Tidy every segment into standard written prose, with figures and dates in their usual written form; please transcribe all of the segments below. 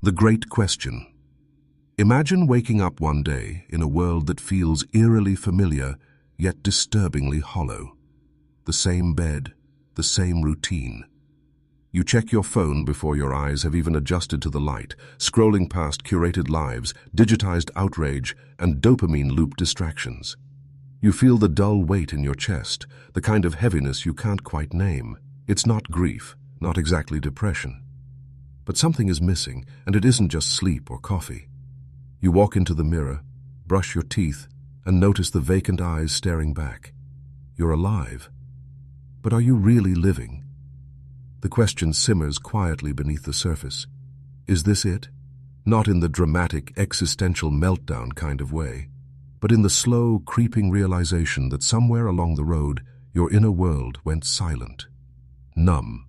The Great Question. Imagine waking up one day in a world that feels eerily familiar, yet disturbingly hollow. The same bed, the same routine. You check your phone before your eyes have even adjusted to the light, scrolling past curated lives, digitized outrage, and dopamine-loop distractions. You feel the dull weight in your chest, the kind of heaviness you can't quite name. It's not grief, not exactly depression. But something is missing, and it isn't just sleep or coffee. You walk into the mirror, brush your teeth, and notice the vacant eyes staring back. You're alive. But are you really living? The question simmers quietly beneath the surface. Is this it? Not in the dramatic, existential meltdown kind of way, but in the slow, creeping realization that somewhere along the road, your inner world went silent, numb,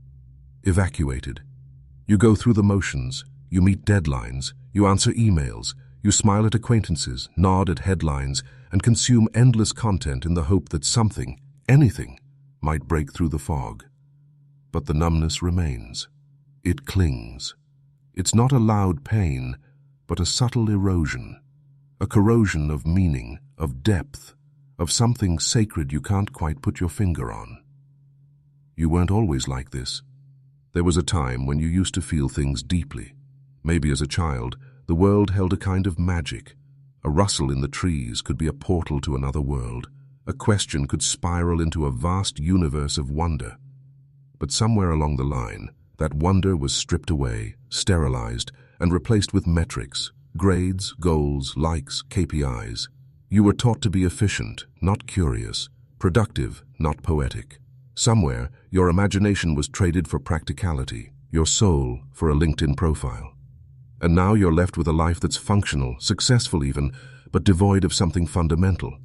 evacuated. You go through the motions, you meet deadlines, you answer emails, you smile at acquaintances, nod at headlines, and consume endless content in the hope that something, anything, might break through the fog. But the numbness remains. It clings. It's not a loud pain, but a subtle erosion. A corrosion of meaning, of depth, of something sacred you can't quite put your finger on. You weren't always like this. There was a time when you used to feel things deeply. Maybe as a child, the world held a kind of magic. A rustle in the trees could be a portal to another world. A question could spiral into a vast universe of wonder. But somewhere along the line, that wonder was stripped away, sterilized, and replaced with metrics, grades, goals, likes, KPIs. You were taught to be efficient, not curious, productive, not poetic. Somewhere, your imagination was traded for practicality, your soul for a LinkedIn profile. And now you're left with a life that's functional, successful even, but devoid of something fundamental.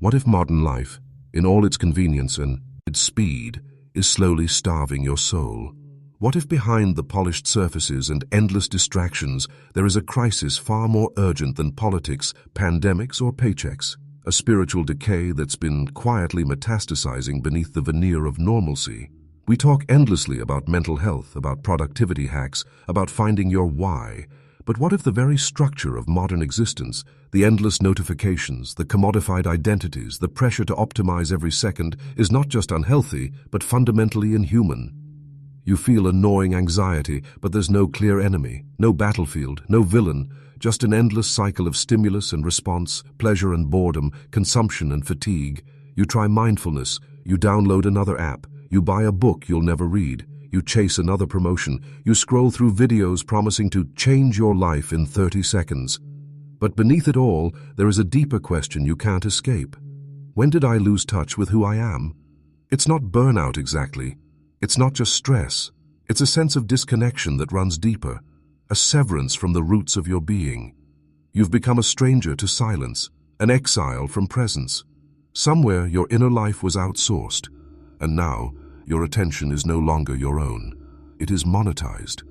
What if modern life, in all its convenience and its speed, is slowly starving your soul? What if behind the polished surfaces and endless distractions there is a crisis far more urgent than politics, pandemics, or paychecks? A spiritual decay that's been quietly metastasizing beneath the veneer of normalcy. We talk endlessly about mental health, about productivity hacks, about finding your why. But what if the very structure of modern existence, the endless notifications, the commodified identities, the pressure to optimize every second, is not just unhealthy, but fundamentally inhuman? You feel a gnawing anxiety, but there's no clear enemy, no battlefield, no villain, just an endless cycle of stimulus and response, pleasure and boredom, consumption and fatigue. You try mindfulness, you download another app, you buy a book you'll never read, you chase another promotion, you scroll through videos promising to change your life in 30 seconds. But beneath it all, there is a deeper question you can't escape. When did I lose touch with who I am? It's not burnout exactly. It's not just stress. It's a sense of disconnection that runs deeper. A severance from the roots of your being. You've become a stranger to silence, an exile from presence. Somewhere your inner life was outsourced, and now your attention is no longer your own. It is monetized.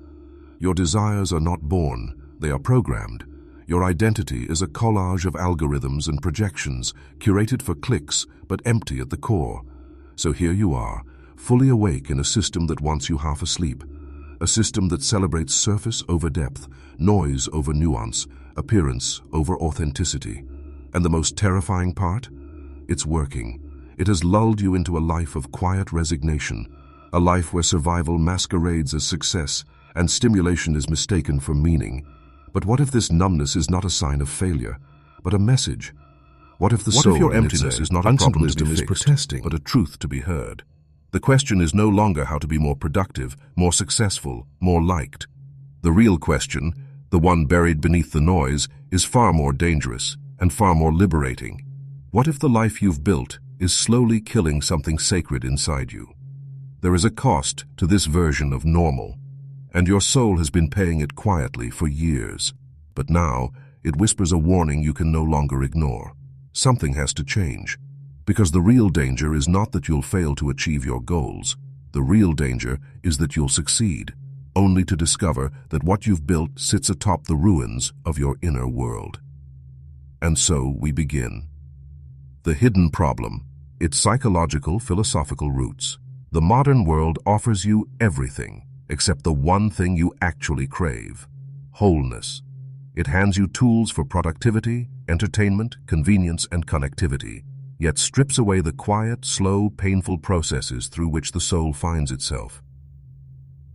Your desires are not born, they are programmed. Your identity is a collage of algorithms and projections, curated for clicks, but empty at the core. So here you are, fully awake in a system that wants you half asleep. A system that celebrates surface over depth, noise over nuance, appearance over authenticity. And the most terrifying part? It's working. It has lulled you into a life of quiet resignation, a life where survival masquerades as success and stimulation is mistaken for meaning. But what if this numbness is not a sign of failure, but a message? What if the soul if your in emptiness itself is not a problem to be wisdom is fixed, protesting, but a truth to be heard? The question is no longer how to be more productive, more successful, more liked. The real question, the one buried beneath the noise, is far more dangerous and far more liberating. What if the life you've built is slowly killing something sacred inside you? There is a cost to this version of normal, and your soul has been paying it quietly for years. But now, it whispers a warning you can no longer ignore. Something has to change. Because the real danger is not that you'll fail to achieve your goals. The real danger is that you'll succeed, only to discover that what you've built sits atop the ruins of your inner world. And so we begin. The hidden problem, its psychological, philosophical roots. The modern world offers you everything, except the one thing you actually crave: wholeness. It hands you tools for productivity, entertainment, convenience, and connectivity, yet strips away the quiet, slow, painful processes through which the soul finds itself.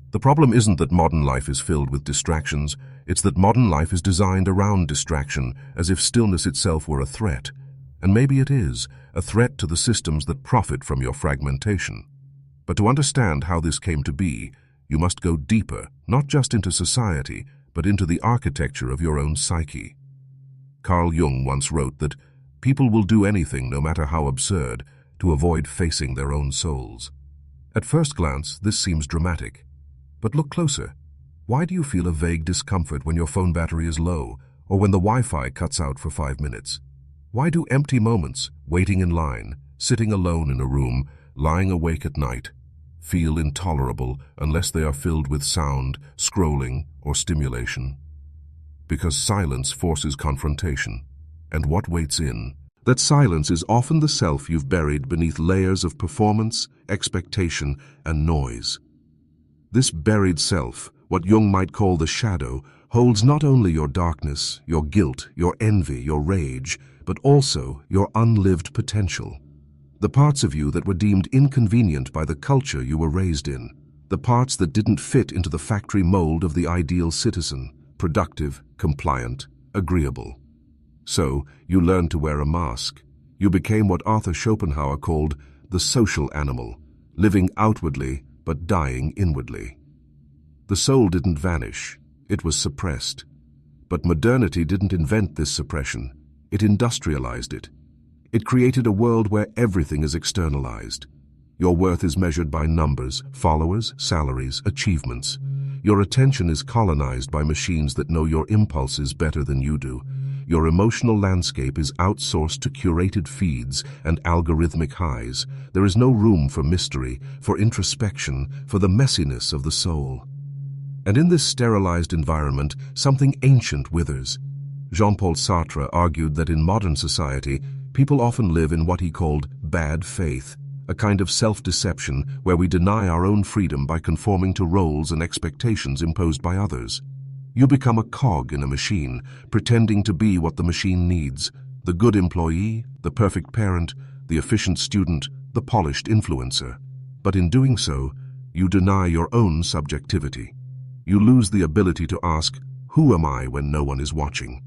The problem isn't that modern life is filled with distractions, it's that modern life is designed around distraction, as if stillness itself were a threat. And maybe it is, a threat to the systems that profit from your fragmentation. But to understand how this came to be, you must go deeper, not just into society, but into the architecture of your own psyche. Carl Jung once wrote that people will do anything, no matter how absurd, to avoid facing their own souls. At first glance, this seems dramatic. But look closer. Why do you feel a vague discomfort when your phone battery is low, or when the Wi-Fi cuts out for 5 minutes? Why do empty moments, waiting in line, sitting alone in a room, lying awake at night, feel intolerable unless they are filled with sound, scrolling, or stimulation? Because silence forces confrontation. And what waits in? That silence is often the self you've buried beneath layers of performance, expectation, and noise. This buried self, what Jung might call the shadow, holds not only your darkness, your guilt, your envy, your rage, but also your unlived potential. The parts of you that were deemed inconvenient by the culture you were raised in. The parts that didn't fit into the factory mold of the ideal citizen, productive, compliant, agreeable. So, you learned to wear a mask. You became what Arthur Schopenhauer called the social animal, living outwardly but dying inwardly. The soul didn't vanish, it was suppressed. But modernity didn't invent this suppression, it industrialized it. It created a world where everything is externalized. Your worth is measured by numbers, followers, salaries, achievements. Your attention is colonized by machines that know your impulses better than you do. Your emotional landscape is outsourced to curated feeds and algorithmic highs. There is no room for mystery, for introspection, for the messiness of the soul. And in this sterilized environment, something ancient withers. Jean-Paul Sartre argued that in modern society, people often live in what he called bad faith, a kind of self-deception where we deny our own freedom by conforming to roles and expectations imposed by others. You become a cog in a machine, pretending to be what the machine needs: the good employee, the perfect parent, the efficient student, the polished influencer. But in doing so, you deny your own subjectivity. You lose the ability to ask, "Who am I?" when no one is watching.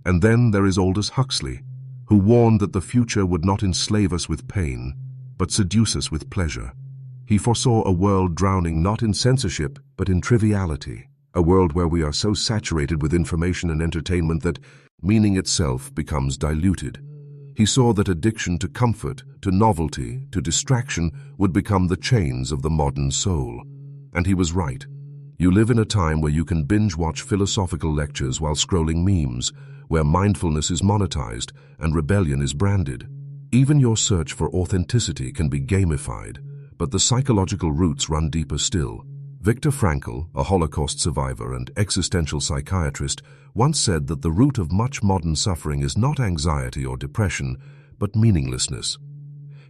And then there is Aldous Huxley, who warned that the future would not enslave us with pain, but seduce us with pleasure. He foresaw a world drowning not in censorship, but in triviality. A world where we are so saturated with information and entertainment that meaning itself becomes diluted. He saw that addiction to comfort, to novelty, to distraction would become the chains of the modern soul. And he was right. You live in a time where you can binge-watch philosophical lectures while scrolling memes, where mindfulness is monetized and rebellion is branded. Even your search for authenticity can be gamified, but the psychological roots run deeper still. Viktor Frankl, a Holocaust survivor and existential psychiatrist, once said that the root of much modern suffering is not anxiety or depression, but meaninglessness.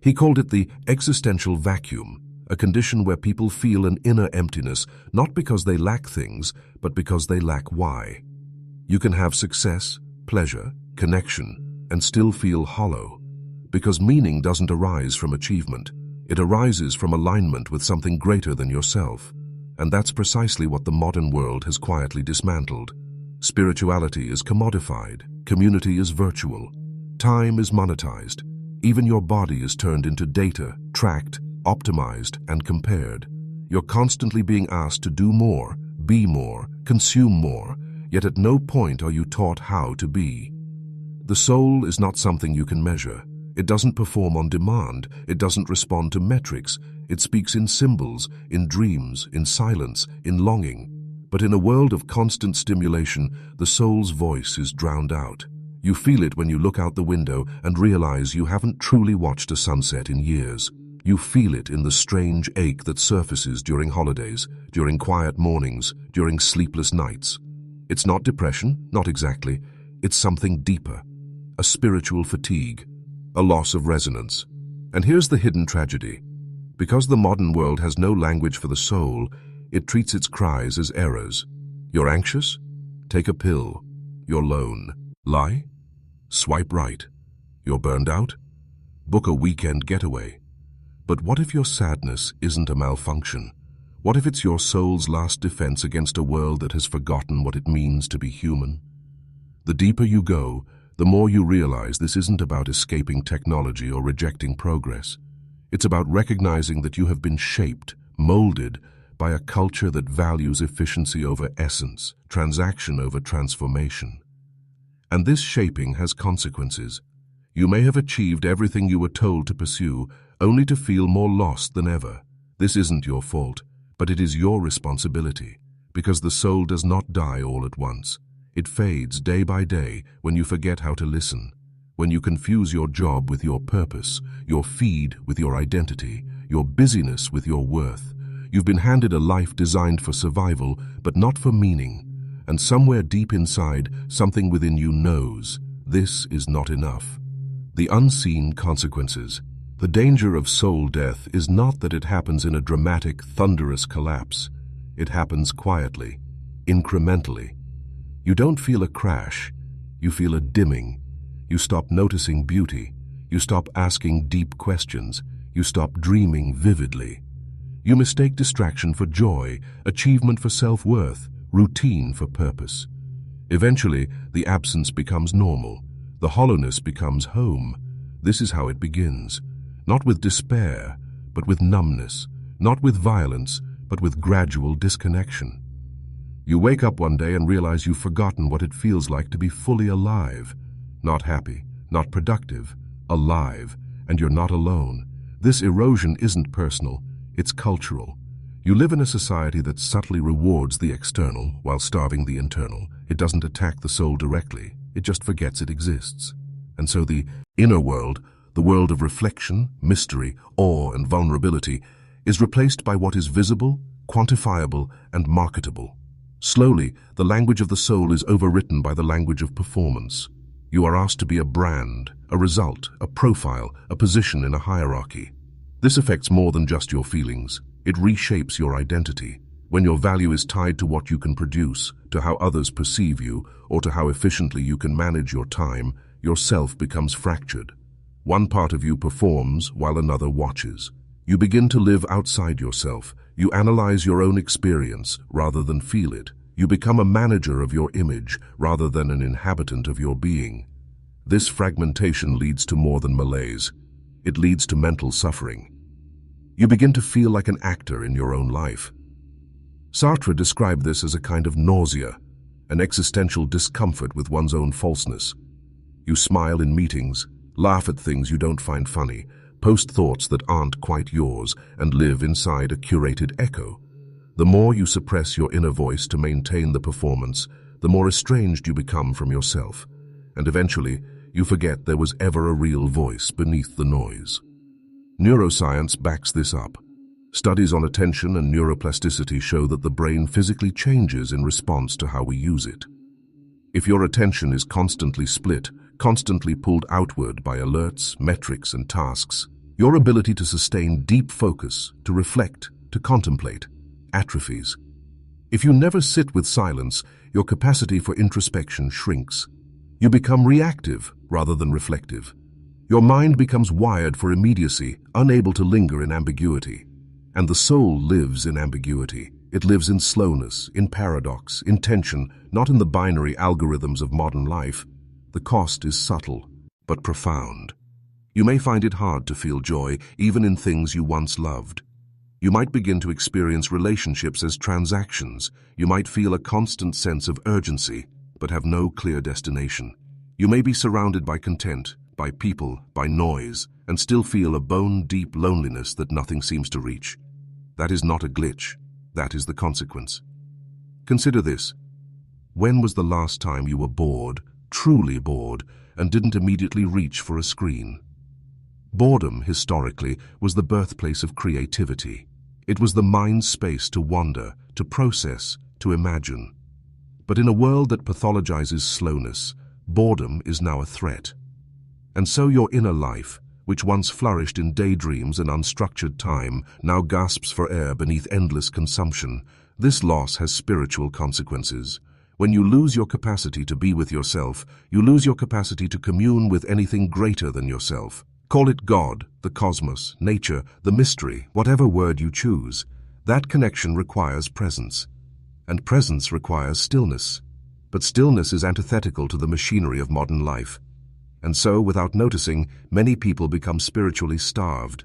He called it the existential vacuum, a condition where people feel an inner emptiness, not because they lack things, but because they lack why. You can have success, pleasure, connection, and still feel hollow, because meaning doesn't arise from achievement. It arises from alignment with something greater than yourself. And that's precisely what the modern world has quietly dismantled. Spirituality is commodified, community is virtual, time is monetized, even your body is turned into data, tracked, optimized, and compared. You're constantly being asked to do more, be more, consume more, yet at no point are you taught how to be. The soul is not something you can measure. It doesn't perform on demand, it doesn't respond to metrics. It speaks in symbols, in dreams, in silence, in longing. But in a world of constant stimulation, the soul's voice is drowned out. You feel it when you look out the window and realize you haven't truly watched a sunset in years. You feel it in the strange ache that surfaces during holidays, during quiet mornings, during sleepless nights. It's not depression, not exactly. It's something deeper. A spiritual fatigue, a loss of resonance. And here's the hidden tragedy. Because the modern world has no language for the soul, it treats its cries as errors. You're anxious? Take a pill. You're lone. Lie? Swipe right. You're burned out? Book a weekend getaway. But what if your sadness isn't a malfunction? What if it's your soul's last defense against a world that has forgotten what it means to be human? The deeper you go, the more you realize this isn't about escaping technology or rejecting progress. It's about recognizing that you have been shaped, molded, by a culture that values efficiency over essence, transaction over transformation. And this shaping has consequences. You may have achieved everything you were told to pursue, only to feel more lost than ever. This isn't your fault, but it is your responsibility, because the soul does not die all at once. It fades day by day when you forget how to listen, when you confuse your job with your purpose, your feed with your identity, your busyness with your worth. You've been handed a life designed for survival, but not for meaning. And somewhere deep inside, something within you knows this is not enough. The unseen consequences. The danger of soul death is not that it happens in a dramatic, thunderous collapse. It happens quietly, incrementally. You don't feel a crash. You feel a dimming. You stop noticing beauty. You stop asking deep questions. You stop dreaming vividly. You mistake distraction for joy, achievement for self-worth, routine for purpose. Eventually, the absence becomes normal. The hollowness becomes home. This is how it begins. Not with despair, but with numbness. Not with violence, but with gradual disconnection. You wake up one day and realize you've forgotten what it feels like to be fully alive. Not happy, not productive, alive, and you're not alone. This erosion isn't personal. It's cultural. You live in a society that subtly rewards the external while starving the internal. It doesn't attack the soul directly. It just forgets it exists. And so the inner world, the world of reflection, mystery, awe, and vulnerability, is replaced by what is visible, quantifiable, and marketable. Slowly, the language of the soul is overwritten by the language of performance. You are asked to be a brand, a result, a profile, a position in a hierarchy. This affects more than just your feelings. It reshapes your identity. When your value is tied to what you can produce, to how others perceive you, or to how efficiently you can manage your time, your self becomes fractured. One part of you performs while another watches. You begin to live outside yourself. You analyze your own experience rather than feel it. You become a manager of your image rather than an inhabitant of your being. This fragmentation leads to more than malaise. It leads to mental suffering. You begin to feel like an actor in your own life. Sartre described this as a kind of nausea, an existential discomfort with one's own falseness. You smile in meetings, laugh at things you don't find funny, post thoughts that aren't quite yours, and live inside a curated echo. The more you suppress your inner voice to maintain the performance, the more estranged you become from yourself, and eventually you forget there was ever a real voice beneath the noise. Neuroscience backs this up. Studies on attention and neuroplasticity show that the brain physically changes in response to how we use it. If your attention is constantly split, constantly pulled outward by alerts, metrics, and tasks, your ability to sustain deep focus, to reflect, to contemplate, atrophies. If you never sit with silence, your capacity for introspection shrinks. You become reactive rather than reflective. Your mind becomes wired for immediacy, unable to linger in ambiguity. And the soul lives in ambiguity. It lives in slowness, in paradox, in tension, not in the binary algorithms of modern life. The cost is subtle, but profound. You may find it hard to feel joy, even in things you once loved. You might begin to experience relationships as transactions. You might feel a constant sense of urgency, but have no clear destination. You may be surrounded by content, by people, by noise, and still feel a bone-deep loneliness that nothing seems to reach. That is not a glitch. That is the consequence. Consider this. When was the last time you were bored, truly bored, and didn't immediately reach for a screen? Boredom, historically, was the birthplace of creativity. It was the mind's space to wander, to process, to imagine. But in a world that pathologizes slowness, boredom is now a threat. And so your inner life, which once flourished in daydreams and unstructured time, now gasps for air beneath endless consumption. This loss has spiritual consequences. When you lose your capacity to be with yourself, you lose your capacity to commune with anything greater than yourself. Call it God, the cosmos, nature, the mystery, whatever word you choose. That connection requires presence. And presence requires stillness. But stillness is antithetical to the machinery of modern life. And so, without noticing, many people become spiritually starved.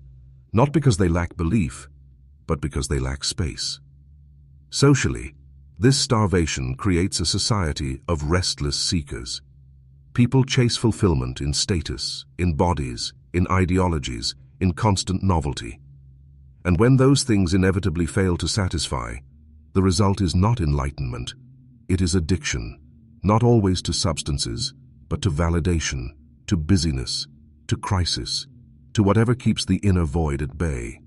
Not because they lack belief, but because they lack space. Socially, this starvation creates a society of restless seekers. People chase fulfillment in status, in bodies, in ideologies, in constant novelty. And when those things inevitably fail to satisfy, the result is not enlightenment. It is addiction, not always to substances, but to validation, to busyness, to crisis, to whatever keeps the inner void at bay.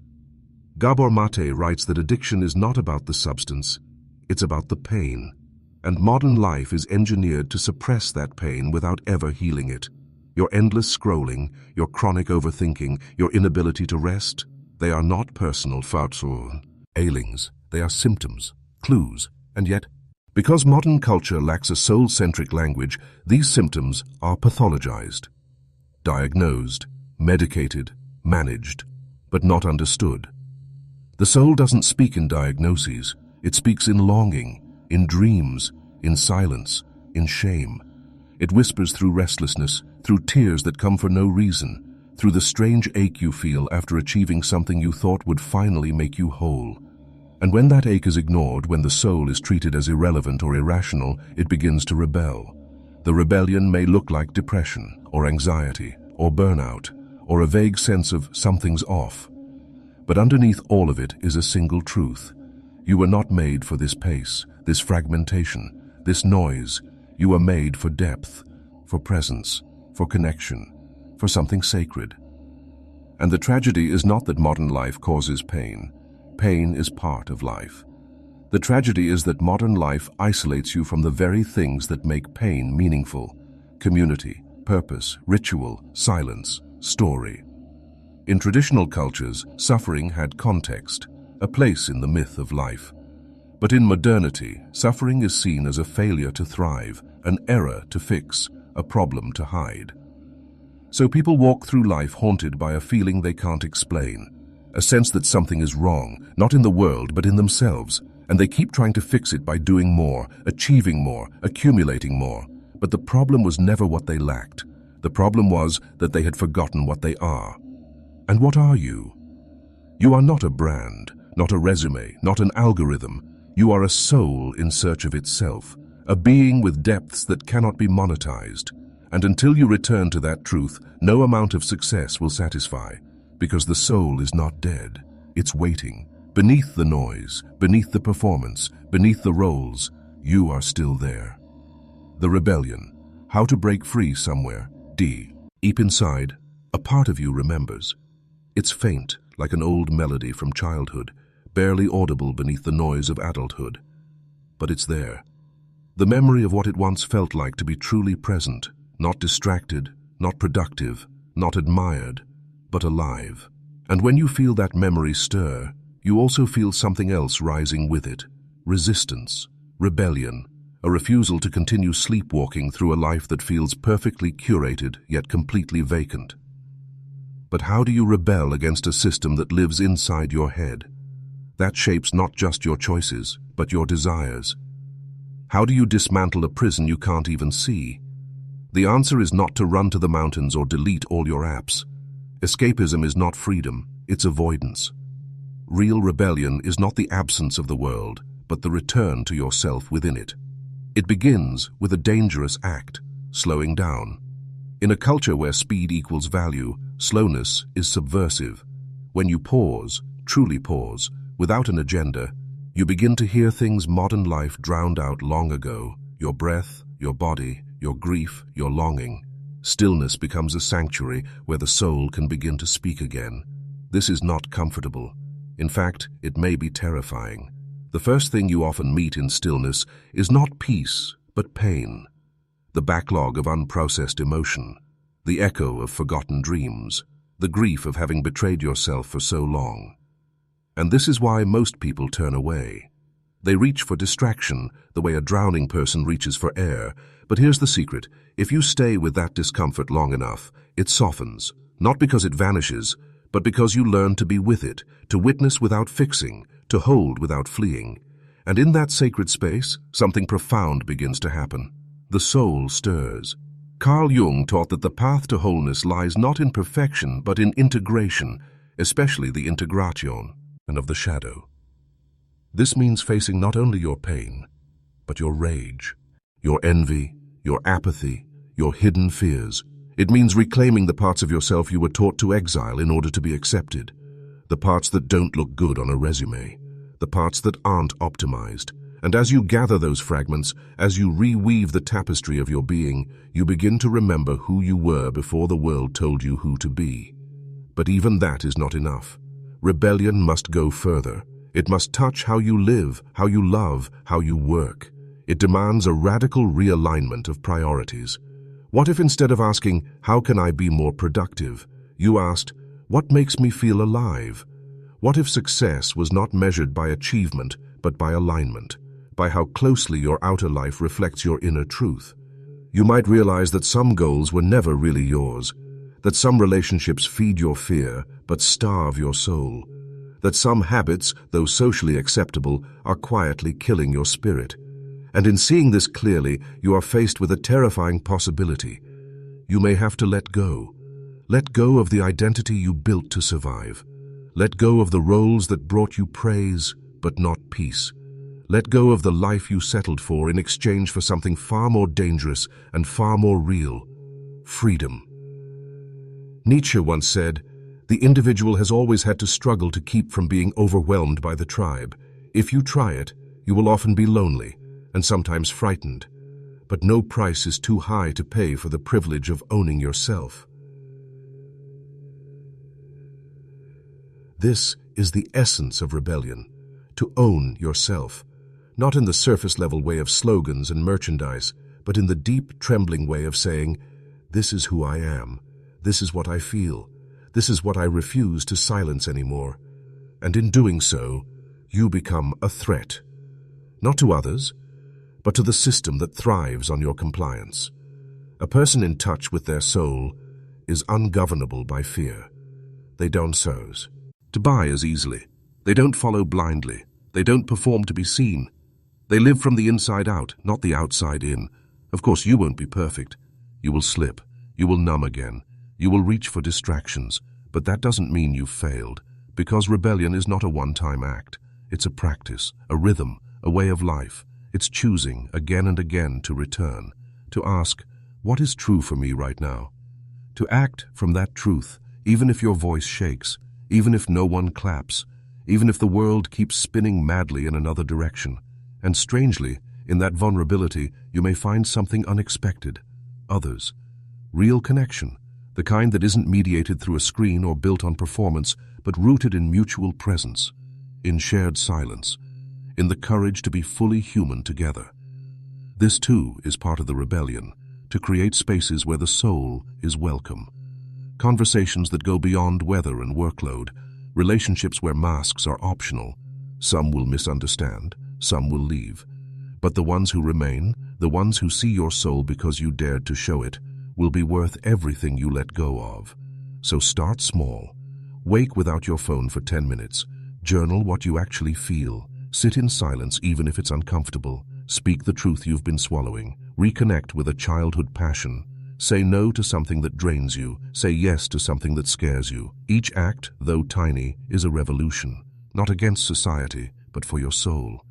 Gabor Mate writes that addiction is not about the substance, it's about the pain. And modern life is engineered to suppress that pain without ever healing it. Your endless scrolling, your chronic overthinking, your inability to rest, they are not personal ailings, they are symptoms, clues, and yet, because modern culture lacks a soul-centric language, these symptoms are pathologized, diagnosed, medicated, managed, but not understood. The soul doesn't speak in diagnoses, it speaks in longing, in dreams, in silence, in shame. It whispers through restlessness, through tears that come for no reason, through the strange ache you feel after achieving something you thought would finally make you whole. And when that ache is ignored, when the soul is treated as irrelevant or irrational, it begins to rebel. The rebellion may look like depression, or anxiety, or burnout, or a vague sense of something's off. But underneath all of it is a single truth. You were not made for this pace, this fragmentation, this noise. You were made for depth, for presence, for connection, for something sacred. And the tragedy is not that modern life causes pain. Pain is part of life. The tragedy is that modern life isolates you from the very things that make pain meaningful: community, purpose, ritual, silence, story. In traditional cultures, suffering had context, a place in the myth of life. But in modernity, suffering is seen as a failure to thrive, an error to fix, a problem to hide. So people walk through life haunted by a feeling they can't explain, a sense that something is wrong, not in the world but in themselves, and they keep trying to fix it by doing more, achieving more, accumulating more. But the problem was never what they lacked. The problem was that they had forgotten what they are. And what are you? You are not a brand, not a resume, not an algorithm. You are a soul in search of itself, a being with depths that cannot be monetized. And until you return to that truth, no amount of success will satisfy, because the soul is not dead. It's waiting. Beneath the noise, beneath the performance, beneath the roles, you are still there. The Rebellion. How to break free somewhere. D. Deep inside, a part of you remembers. It's faint, like an old melody from childhood, barely audible beneath the noise of adulthood. But it's there. The memory of what it once felt like to be truly present, not distracted, not productive, not admired, but alive. And when you feel that memory stir, you also feel something else rising with it: resistance, rebellion, a refusal to continue sleepwalking through a life that feels perfectly curated yet completely vacant. But how do you rebel against a system that lives inside your head? That shapes not just your choices, but your desires. How do you dismantle a prison you can't even see? The answer is not to run to the mountains or delete all your apps. Escapism is not freedom, it's avoidance. Real rebellion is not the absence of the world, but the return to yourself within it. It begins with a dangerous act: slowing down. In a culture where speed equals value, slowness is subversive. When you pause, truly pause, without an agenda, you begin to hear things modern life drowned out long ago: your breath, your body, your grief, your longing. Stillness becomes a sanctuary where the soul can begin to speak again. This is not comfortable. In fact, it may be terrifying. The first thing you often meet in stillness is not peace, but pain. The backlog of unprocessed emotion, the echo of forgotten dreams, the grief of having betrayed yourself for so long. And this is why most people turn away. They reach for distraction, the way a drowning person reaches for air. But here's the secret. If you stay with that discomfort long enough, it softens. Not because it vanishes, but because you learn to be with it, to witness without fixing, to hold without fleeing. And in that sacred space, something profound begins to happen. The soul stirs. Carl Jung taught that the path to wholeness lies not in perfection, but in integration, especially the integration and of the shadow. This means facing not only your pain, but your rage, your envy, your apathy, your hidden fears. It means reclaiming the parts of yourself you were taught to exile in order to be accepted, the parts that don't look good on a resume, the parts that aren't optimized. And as you gather those fragments, as you reweave the tapestry of your being, you begin to remember who you were before the world told you who to be. But even that is not enough. Rebellion must go further. It must touch how you live, how you love, how you work. It demands a radical realignment of priorities. What if instead of asking, "How can I be more productive?" you asked, "What makes me feel alive?" What if success was not measured by achievement, but by alignment, by how closely your outer life reflects your inner truth? You might realize that some goals were never really yours, that some relationships feed your fear, but starve your soul, that some habits, though socially acceptable, are quietly killing your spirit. And in seeing this clearly, you are faced with a terrifying possibility. You may have to let go. Let go of the identity you built to survive. Let go of the roles that brought you praise, but not peace. Let go of the life you settled for in exchange for something far more dangerous and far more real: freedom. Nietzsche once said, "The individual has always had to struggle to keep from being overwhelmed by the tribe. If you try it, you will often be lonely, and sometimes frightened. But no price is too high to pay for the privilege of owning yourself." This is the essence of rebellion, to own yourself, not in the surface-level way of slogans and merchandise, but in the deep, trembling way of saying, "This is who I am, this is what I feel, this is what I refuse to silence anymore." And in doing so, you become a threat, not to others, but to the system that thrives on your compliance. A person in touch with their soul is ungovernable by fear. They don't souse to buy as easily. They don't follow blindly. They don't perform to be seen. They live from the inside out, not the outside in. Of course, you won't be perfect. You will slip. You will numb again. You will reach for distractions. But that doesn't mean you've failed, because rebellion is not a one-time act. It's a practice, a rhythm, a way of life. It's choosing again and again to return, to ask, "What is true for me right now?" To act from that truth, even if your voice shakes, even if no one claps, even if the world keeps spinning madly in another direction. And strangely, in that vulnerability, you may find something unexpected: others. Real connection, the kind that isn't mediated through a screen or built on performance, but rooted in mutual presence, in shared silence, in the courage to be fully human together. This too is part of the rebellion, to create spaces where the soul is welcome. Conversations that go beyond weather and workload, relationships where masks are optional. Some will misunderstand, some will leave. But the ones who remain, the ones who see your soul because you dared to show it, will be worth everything you let go of. So start small. Wake without your phone for 10 minutes. Journal what you actually feel. Sit in silence even if it's uncomfortable. Speak the truth you've been swallowing. Reconnect with a childhood passion. Say no to something that drains you. Say yes to something that scares you. Each act, though tiny, is a revolution, not against society, but for your soul.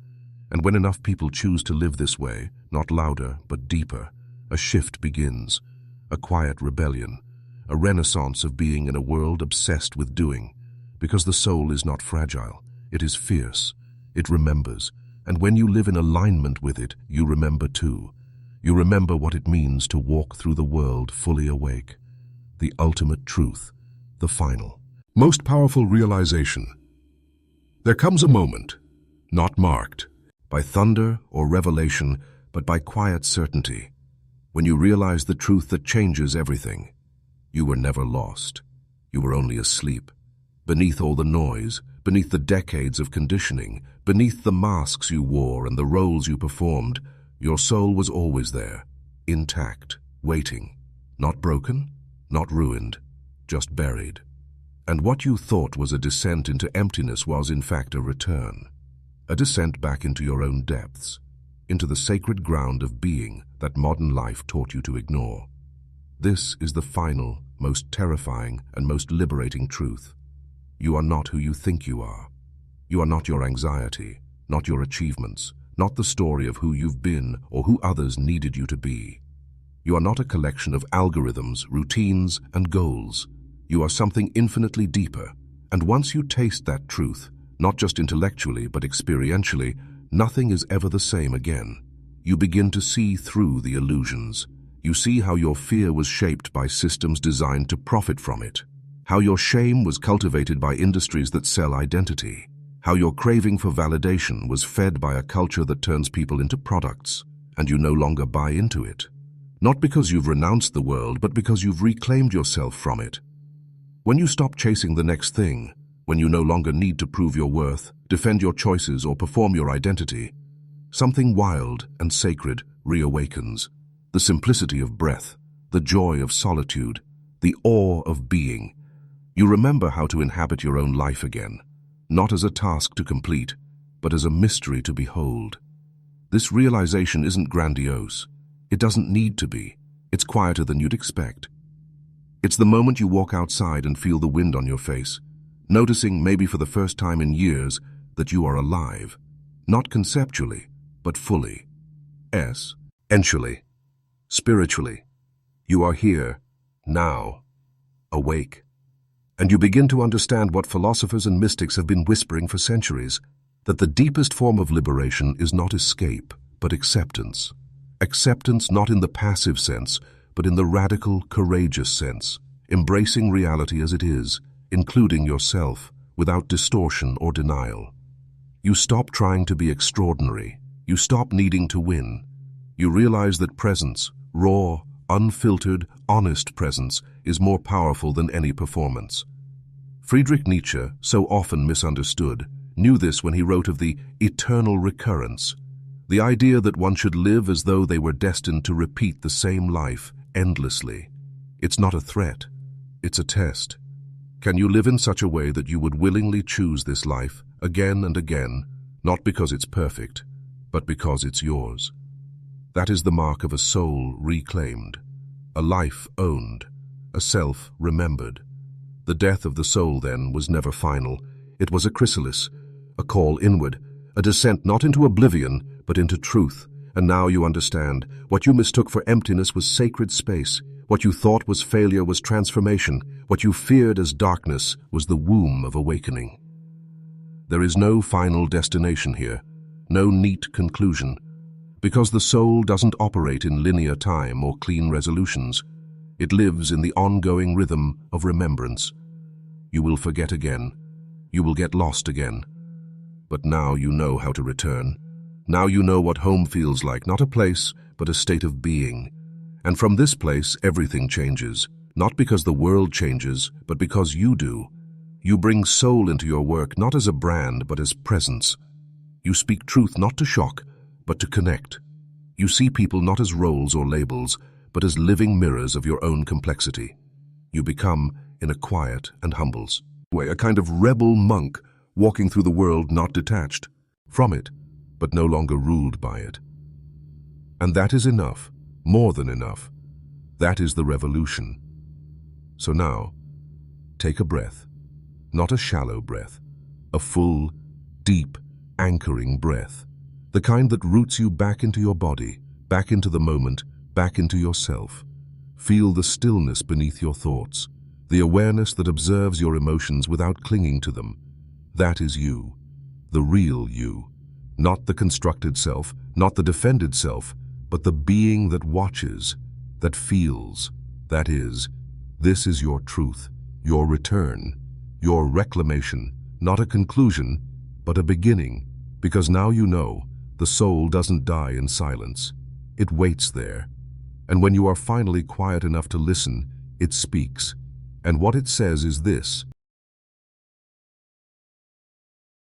And when enough people choose to live this way, not louder, but deeper, a shift begins, a quiet rebellion, a renaissance of being in a world obsessed with doing. Because the soul is not fragile, it is fierce, it remembers, and when you live in alignment with it, you remember too. You remember what it means to walk through the world fully awake. The ultimate truth, the final, most powerful realization. There comes a moment, not marked by thunder or revelation, but by quiet certainty, when you realize the truth that changes everything. You were never lost. You were only asleep. Beneath all the noise, beneath the decades of conditioning, beneath the masks you wore and the roles you performed, your soul was always there, intact, waiting, not broken, not ruined, just buried. And what you thought was a descent into emptiness was in fact a return, a descent back into your own depths, into the sacred ground of being that modern life taught you to ignore. This is the final, most terrifying, and most liberating truth. You are not who you think you are. You are not your anxiety, not your achievements, not the story of who you've been or who others needed you to be. You are not a collection of algorithms, routines, and goals. You are something infinitely deeper, and once you taste that truth, not just intellectually but experientially, nothing is ever the same again. You begin to see through the illusions. You see how your fear was shaped by systems designed to profit from it, how your shame was cultivated by industries that sell identity, how your craving for validation was fed by a culture that turns people into products, and you no longer buy into it. Not because you've renounced the world, but because you've reclaimed yourself from it. When you stop chasing the next thing, when you no longer need to prove your worth, defend your choices, or perform your identity, something wild and sacred reawakens. The simplicity of breath, the joy of solitude, the awe of being. You remember how to inhabit your own life again, not as a task to complete, but as a mystery to behold. This realization isn't grandiose. It doesn't need to be. It's quieter than you'd expect. It's the moment you walk outside and feel the wind on your face, noticing, maybe for the first time in years, that you are alive, not conceptually, but fully. Essentially, spiritually. You are here, now, awake. And you begin to understand what philosophers and mystics have been whispering for centuries, that the deepest form of liberation is not escape, but acceptance. Acceptance not in the passive sense, but in the radical, courageous sense, embracing reality as it is, including yourself, without distortion or denial. You stop trying to be extraordinary. You stop needing to win. You realize that presence, raw, unfiltered, honest presence, is more powerful than any performance. Friedrich Nietzsche, so often misunderstood, knew this when he wrote of the eternal recurrence, the idea that one should live as though they were destined to repeat the same life endlessly. It's not a threat, it's a test. Can you live in such a way that you would willingly choose this life again and again, not because it's perfect, but because it's yours? That is the mark of a soul reclaimed, a life owned, a self remembered. The death of the soul, then, was never final. It was a chrysalis, a call inward, a descent not into oblivion, but into truth. And now you understand. What you mistook for emptiness was sacred space. What you thought was failure was transformation. What you feared as darkness was the womb of awakening. There is no final destination here, no neat conclusion, because the soul doesn't operate in linear time or clean resolutions. It lives in the ongoing rhythm of remembrance. You will forget again. You will get lost again. But now you know how to return. Now you know what home feels like, not a place, but a state of being. And from this place, everything changes, not because the world changes, but because you do. You bring soul into your work, not as a brand, but as presence. You speak truth not to shock, but to connect. You see people not as roles or labels, but as living mirrors of your own complexity. You become, in a quiet and humble way, a kind of rebel monk walking through the world not detached from it, but no longer ruled by it. And that is enough, more than enough. That is the revolution. So now, take a breath, not a shallow breath, a full, deep, anchoring breath, the kind that roots you back into your body, back into the moment, back into yourself. Feel the stillness beneath your thoughts, the awareness that observes your emotions without clinging to them. That is you, the real you, not the constructed self, not the defended self, but the being that watches, that feels. That is, this is your truth, your return, your reclamation, not a conclusion, but a beginning, because now you know the soul doesn't die in silence. It waits there. And when you are finally quiet enough to listen, it speaks. And what it says is this: